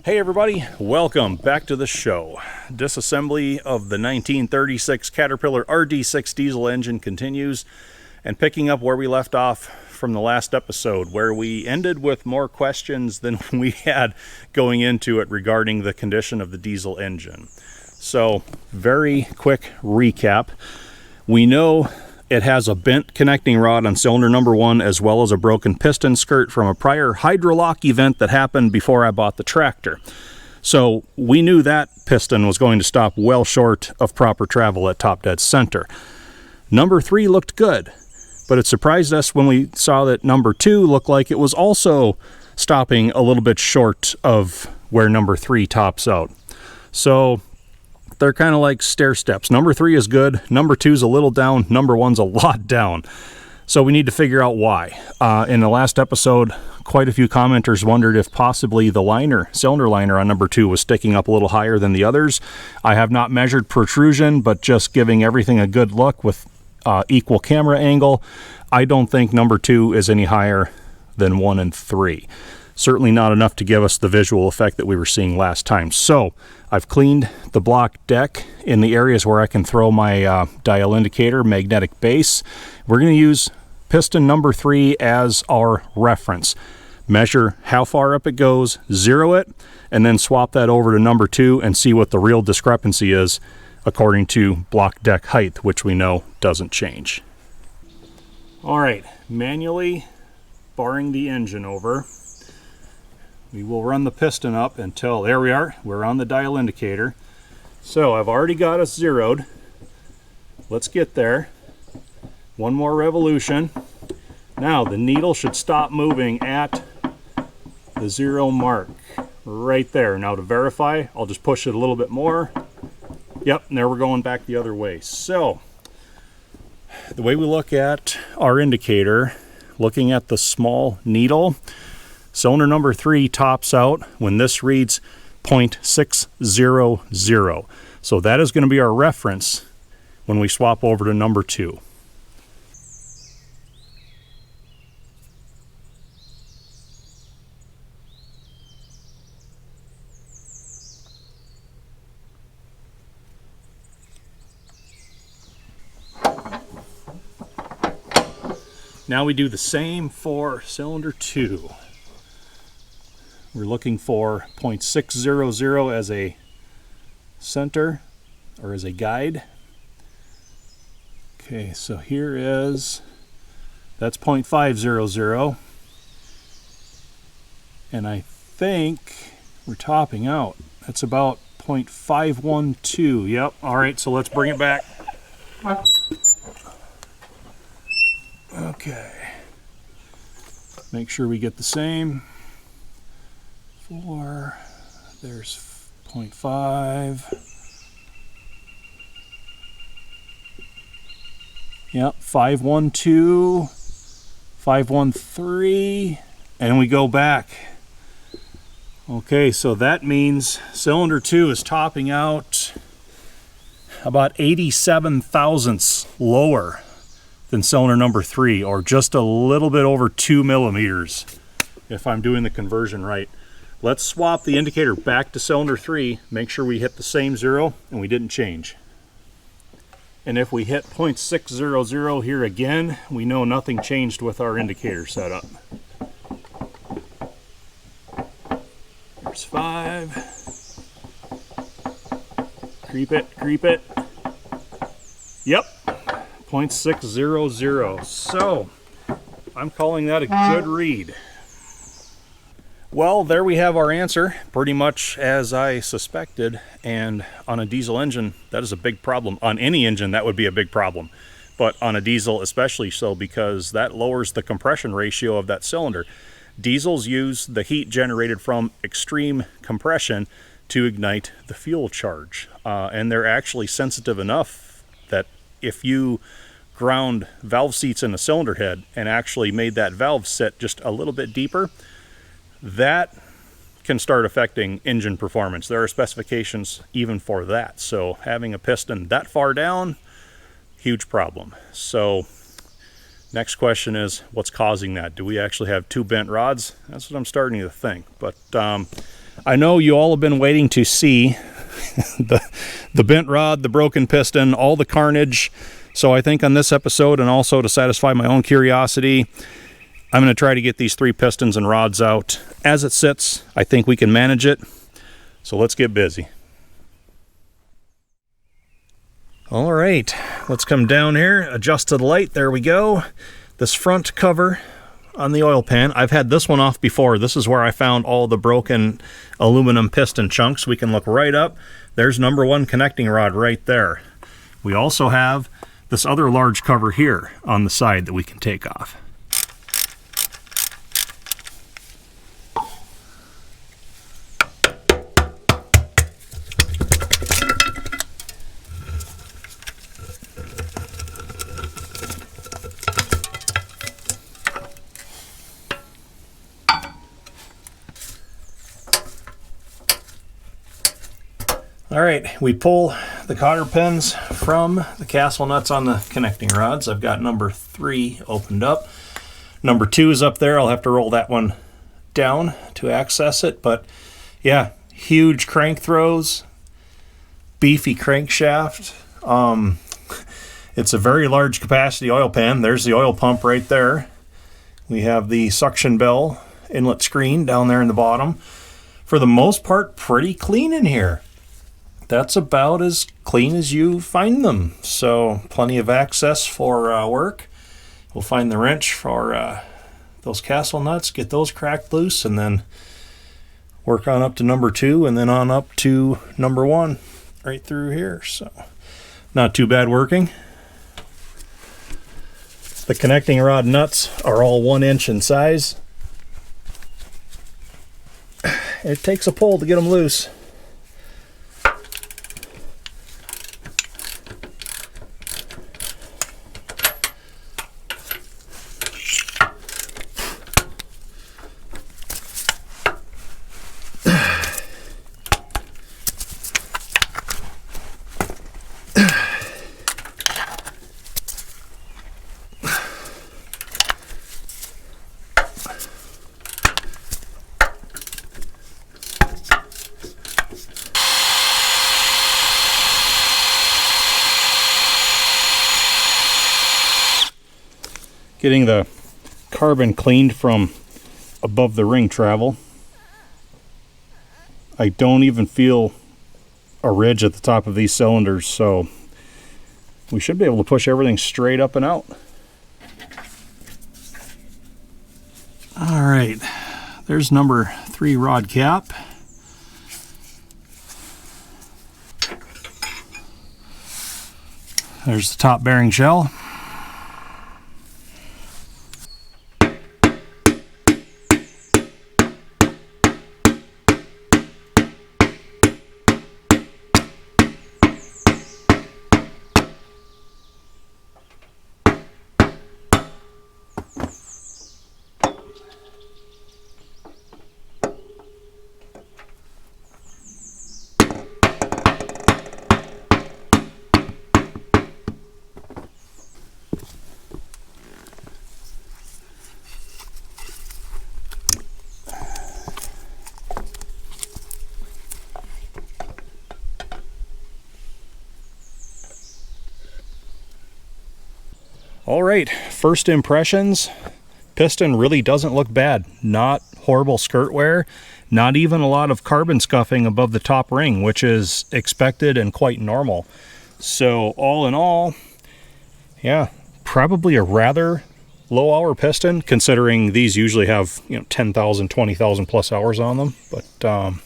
Hey everybody, welcome back to the show. Disassembly of the 1936 Caterpillar RD-6 diesel engine continues, and picking up where we left off from the last episode, where we ended with more questions than we had going into it regarding the condition of the diesel engine. So, very quick recap. We know it has a bent connecting rod on cylinder number 1, as well as a broken piston skirt from a prior hydrolock event that happened before I bought the tractor. So we knew that piston was going to stop well short of proper travel at top dead center. Number 3 looked good, but it surprised us when we saw that number 2 looked like it was also stopping a little bit short of where number 3 tops out. So they're kind of like stair steps. Number 3 is good, number 2 is a little down, number 1's a lot down. So we need to figure out why. In the last episode, quite a few commenters wondered if possibly the cylinder liner on number 2 was sticking up a little higher than the others. I have not measured protrusion, but just giving everything a good look with equal camera angle, I don't think number 2 is any higher than 1 and 3. Certainly not enough to give us the visual effect that we were seeing last time. So I've cleaned the block deck in the areas where I can throw my dial indicator, magnetic base. We're going to use piston number 3 as our reference. Measure how far up it goes, zero it, and then swap that over to number 2 and see what the real discrepancy is according to block deck height, which we know doesn't change. All right, manually barring the engine over. We will run the piston up until, there we are, we're on the dial indicator. So I've already got us zeroed. Let's get there. One more revolution. Now the needle should stop moving at the 0 mark, right there. Now to verify, I'll just push it a little bit more. Yep, and there we're going back the other way. So the way we look at our indicator, looking at the small needle, cylinder number 3 tops out when this reads 0.600. So that is going to be our reference when we swap over to number 2. Now we do the same for cylinder 2. We're looking for 0.600 as a center or as a guide. Okay, so here is, that's 0.500. And I think we're topping out. That's about 0.512. Yep, all right, so let's bring it back. Okay. Make sure we get the same. 4, there's 0.5. Yep, 512, 513, and we go back. Okay, so that means cylinder 2 is topping out about 87 thousandths lower than cylinder number 3, or just a little bit over 2 millimeters, if I'm doing the conversion right. Let's swap the indicator back to cylinder 3, make sure we hit the same 0 and we didn't change. And if we hit 0.600 here again, we know nothing changed with our indicator setup. There's 5. Creep it, creep it. Yep, 0.600. So I'm calling that a good read. Well, there we have our answer, pretty much as I suspected, and on a diesel engine, that is a big problem. On any engine, that would be a big problem, but on a diesel especially so, because that lowers the compression ratio of that cylinder. Diesels use the heat generated from extreme compression to ignite the fuel charge, and they're actually sensitive enough that if you ground valve seats in the cylinder head and actually made that valve sit just a little bit deeper, that can start affecting engine performance. There are specifications even for that. So having a piston that far down, huge problem. So next question is, what's causing that? Do we actually have 2 bent rods? That's what I'm starting to think. But I know you all have been waiting to see the bent rod, the broken piston, all the carnage. So I think on this episode, and also to satisfy my own curiosity, I'm going to try to get these 3 pistons and rods out. As it sits, I think we can manage it. So let's get busy. All right, let's come down here, adjust to the light. There we go. This front cover on the oil pan, I've had this one off before. This is where I found all the broken aluminum piston chunks. We can look right up. There's number 1 connecting rod right there. We also have this other large cover here on the side that we can take off. All right, we pull the cotter pins from the castle nuts on the connecting rods. I've got number 3 opened up. Number 2 is up there. I'll have to roll that one down to access it. But yeah, huge crank throws, beefy crankshaft. It's a very large capacity oil pan. There's the oil pump right there. We have the suction bell inlet screen down there in the bottom. For the most part, pretty clean in here. That's about as clean as you find them. So plenty of access for work. We'll find the wrench for those castle nuts, get those cracked loose, and then work on up to number 2 and then on up to number 1 right through here. So not too bad working. The connecting rod nuts are all 1 inch in size. It takes a pull to get them loose. Getting the carbon cleaned from above the ring travel. I don't even feel a ridge at the top of these cylinders, so we should be able to push everything straight up and out. All right, there's number 3 rod cap. There's the top bearing shell. All right, first impressions. Piston really doesn't look bad. Not horrible skirt wear, not even a lot of carbon scuffing above the top ring, which is expected and quite normal. So all in all, yeah, probably a rather low hour piston, considering these usually have 10,000, 20,000 plus hours on them. But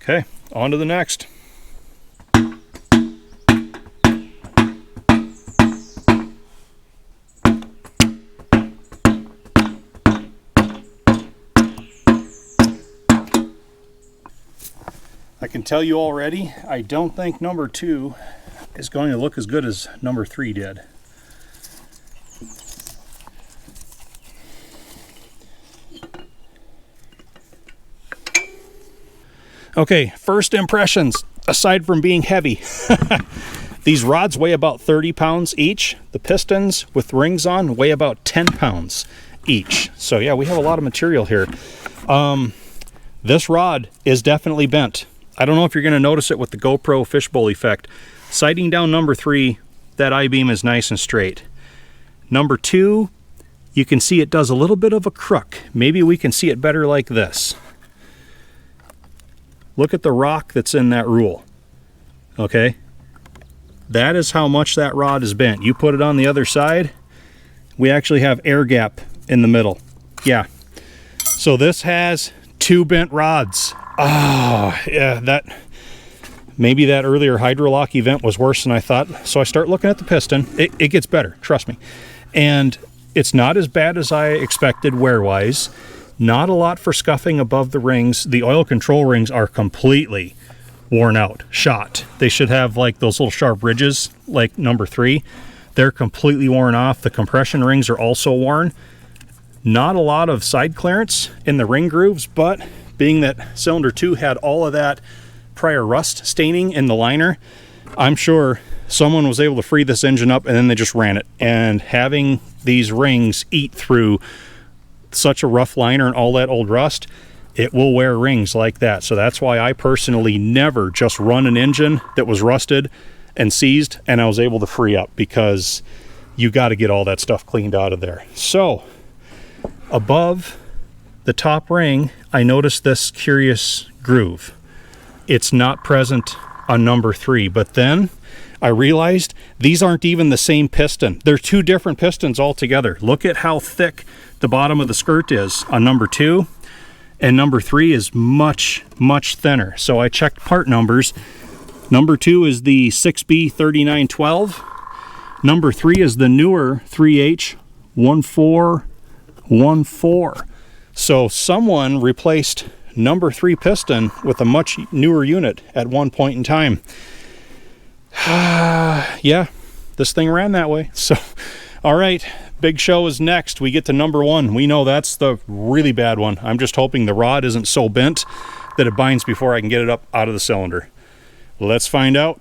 okay, on to the next. I can tell you already, I don't think number 2 is going to look as good as number 3 did. Okay, first impressions, aside from being heavy. These rods weigh about 30 pounds each. The pistons with rings on weigh about 10 pounds each. So yeah, we have a lot of material here. This rod is definitely bent. I don't know if you're going to notice it with the GoPro fishbowl effect. Sighting down number 3, that I-beam is nice and straight. Number 2, you can see it does a little bit of a crook. Maybe we can see it better like this. Look at the rock that's in that rule. Okay? That is how much that rod is bent. You put it on the other side, we actually have air gap in the middle. Yeah. So this has 2 bent rods. Oh, yeah, maybe that earlier hydrolock event was worse than I thought. So I start looking at the piston. It gets better, trust me. And it's not as bad as I expected wear-wise. Not a lot for scuffing above the rings. The oil control rings are completely worn out, shot. They should have like those little sharp ridges like number 3. They're completely worn off. The compression rings are also worn. Not a lot of side clearance in the ring grooves, but being that cylinder 2 had all of that prior rust staining in the liner, I'm sure someone was able to free this engine up and then they just ran it. And having these rings eat through such a rough liner and all that old rust, it will wear rings like that. So that's why I personally never just run an engine that was rusted and seized and I was able to free up, because you got to get all that stuff cleaned out of there. So above the top ring, I noticed this curious groove. It's not present on number 3, but then I realized these aren't even the same piston. They're 2 different pistons altogether. Look at how thick the bottom of the skirt is on number 2, and number 3 is much, much thinner. So I checked part numbers. Number 2 is the 6B3912. Number 3 is the newer 3H1414. So someone replaced number 3 piston with a much newer unit at one point in time. Yeah, this thing ran that way. So, all right, big show is next. We get to number 1. We know that's the really bad one. I'm just hoping the rod isn't so bent that it binds before I can get it up out of the cylinder. Let's find out.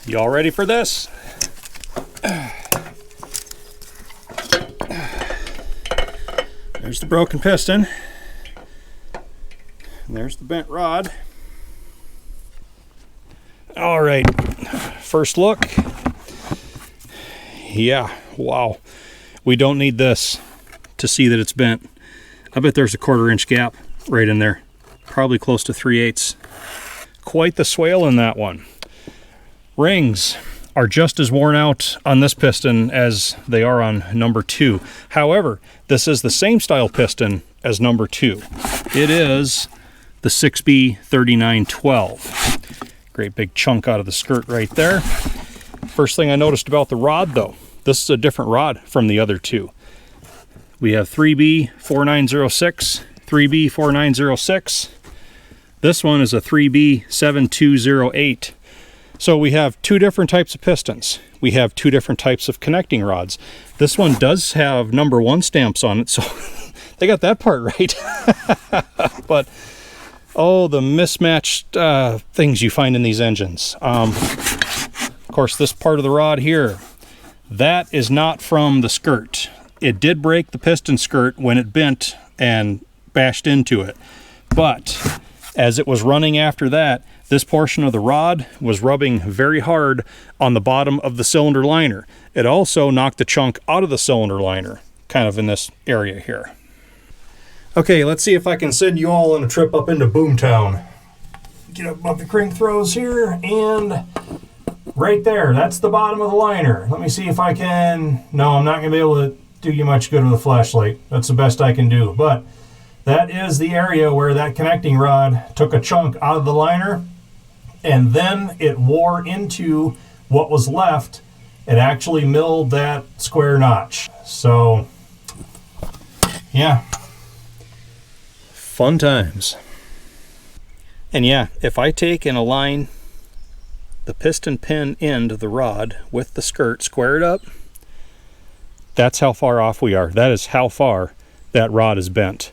Y'all ready for this? There's the broken piston. And there's the bent rod. All right, first look. Yeah, wow. We don't need this to see that it's bent. I bet there's a 1/4 inch gap right in there. Probably close to 3/8. Quite the swale in that one. Rings are just as worn out on this piston as they are on number 2. However, this is the same style piston as number 2. It is the 6B3912. Great big chunk out of the skirt right there. First thing I noticed about the rod though, this is a different rod from the other 2. We have 3B4906, 3B4906. This one is a 3B7208. So we have 2 different types of pistons. We have 2 different types of connecting rods. This one does have number 1 stamps on it, so they got that part right. But, oh, the mismatched things you find in these engines. Of course, this part of the rod here, that is not from the skirt. It did break the piston skirt when it bent and bashed into it. But as it was running after that, this portion of the rod was rubbing very hard on the bottom of the cylinder liner. It also knocked a chunk out of the cylinder liner, kind of in this area here. Okay, let's see if I can send you all on a trip up into Boomtown. Get up above the crank throws here, and right there, that's the bottom of the liner. Let me see if I can... No, I'm not going to be able to do you much good with a flashlight. That's the best I can do, but that is the area where that connecting rod took a chunk out of the liner, and then it wore into what was left. It actually milled that square notch. So, yeah. Fun times. And yeah, if I take and align the piston pin end of the rod with the skirt squared up, that's how far off we are. That is how far that rod is bent.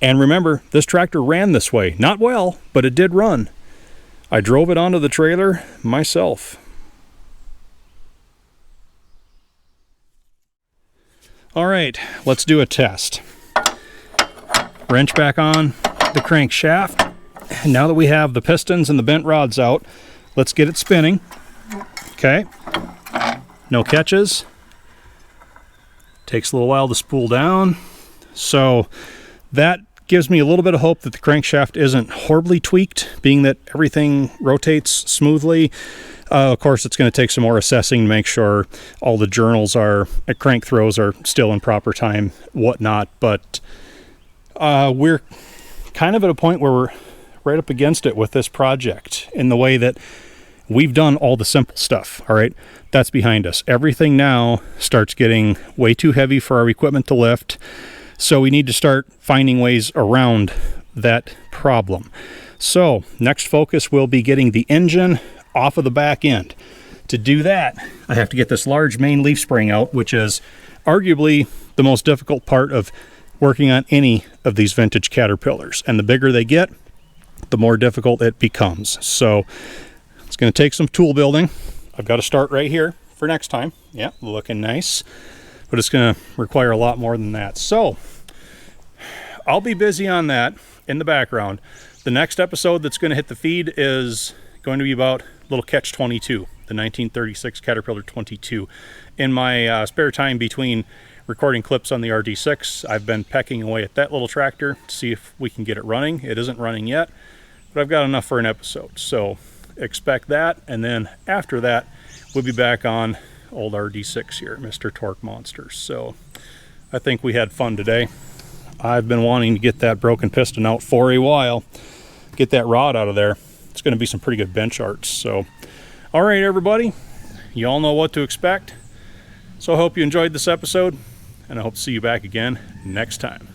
And remember, this tractor ran this way. Not well, but it did run. I drove it onto the trailer myself. All right, let's do a test. Wrench back on the crankshaft. And now that we have the pistons and the bent rods out, let's get it spinning. Okay, no catches. Takes a little while to spool down. So that gives me a little bit of hope that the crankshaft isn't horribly tweaked, being that everything rotates smoothly. Of course, it's going to take some more assessing to make sure all the journals crank throws are still in proper time, whatnot. But we're kind of at a point where we're right up against it with this project in the way that we've done all the simple stuff. All right, that's behind us. Everything now starts getting way too heavy for our equipment to lift. So we need to start finding ways around that problem. So next focus will be getting the engine off of the back end. To do that, I have to get this large main leaf spring out, which is arguably the most difficult part of working on any of these vintage Caterpillars. And the bigger they get, the more difficult it becomes. So it's going to take some tool building. I've got to start right here for next time. Yeah, looking nice. But it's going to require a lot more than that. So I'll be busy on that in the background. The next episode that's going to hit the feed is going to be about little Catch 22, the 1936 Caterpillar 22. In my spare time between recording clips on the RD-6, I've been pecking away at that little tractor to see if we can get it running. It isn't running yet, but I've got enough for an episode. So expect that, and then after that, we'll be back on old RD-6 here, Mr. Torque Monster. So I think we had fun today. I've been wanting to get that broken piston out for a while, get that rod out of there. It's going to be some pretty good bench arts. So, all right, everybody, you all know what to expect. So I hope you enjoyed this episode, and I hope to see you back again next time.